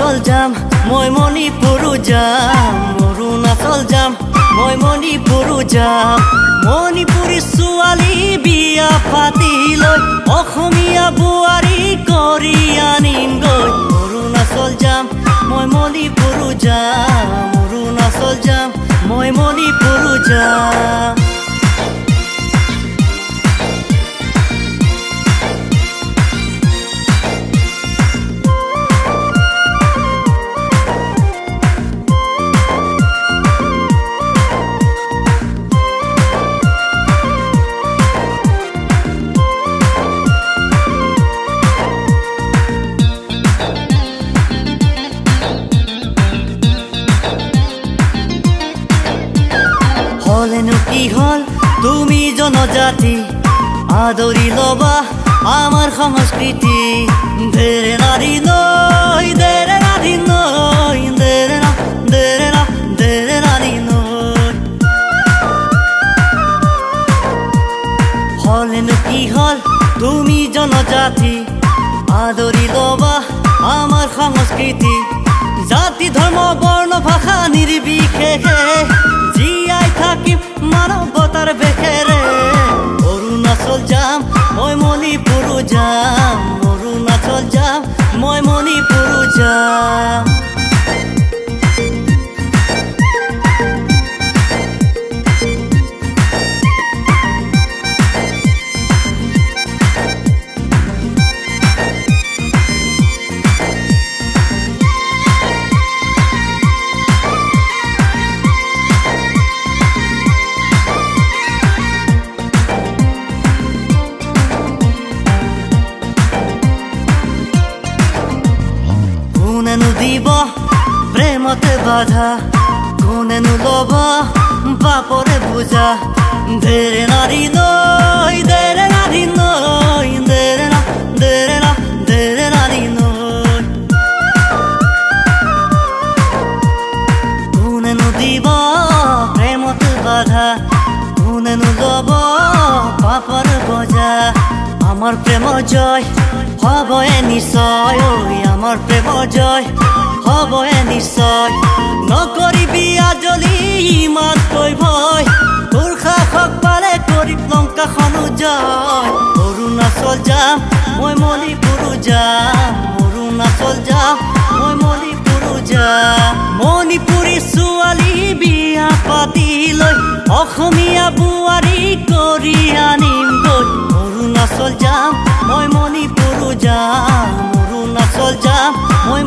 অৰুণাচল যাম মই মণিপুৰো যাম অৰুণাচল যাম মই মণিপুৰো যাম মণিপুৰী ছোৱালী বিয়া পাতি লৈ অসমীয়া বোৱাৰী কৰি আনিমগৈ অৰুণাচল যাম মই মণিপুৰো যাম অৰুণাচল যাম মই মণিপুৰো যাম হলেনো কি হল তুমি জনজাতি আদৰি লবা আমাৰ সংস্কৃতি দেৰে নাৰী নৈ দেৰে নাৰী নৈ দেৰে না দেৰে না দেৰে নাৰী নৈ হলেনো কি হল তুমি জনজাতি আদৰি লবা আমাৰ সংস্কৃতি জাতি ধৰ্ম বৰ্ণ ভাষা নিৰ্বিশেষে জীয়াই থাকিম মানৱতাৰ বেশেৰে অৰুণাচল যাম মই মণিপুৰো যাম অৰুণাচল যাম মই মণিপুৰো যাম কোনেনো দিব প্ৰেমতে বাধা কোনেনো ল'ব বাপৰে বুজা দেৰে নাৰী নৈ দেৰে নাৰী নৈ দেৰে না দেৰে না দেৰে নাৰী নৈ কোনেনো দিব প্ৰেমতে বাধা কোনেনো ল'ব বাপৰে বুজা আমাৰ প্ৰেম জয় হবয়ে নিশ্চয় আমাৰ প্ৰেম জয় হবয়ে নিশ্চয় নকৰিবি আজলি ইমানকৈ ভয় তোৰ সাহস পালে কৰিম লংকাখনো জয় অৰুণাচল যাম মই মণিপুৰো যাম অৰুণাচল যাম মই মণিপুৰো যাম মণিপুৰী ছোৱালী বিয়া পাতি লৈ অসমীয়া বোৱাৰী কৰি আনিমগৈ অৰুণাচল যাম মই মণিপুৰো যাম অৰুণাচল যাম মই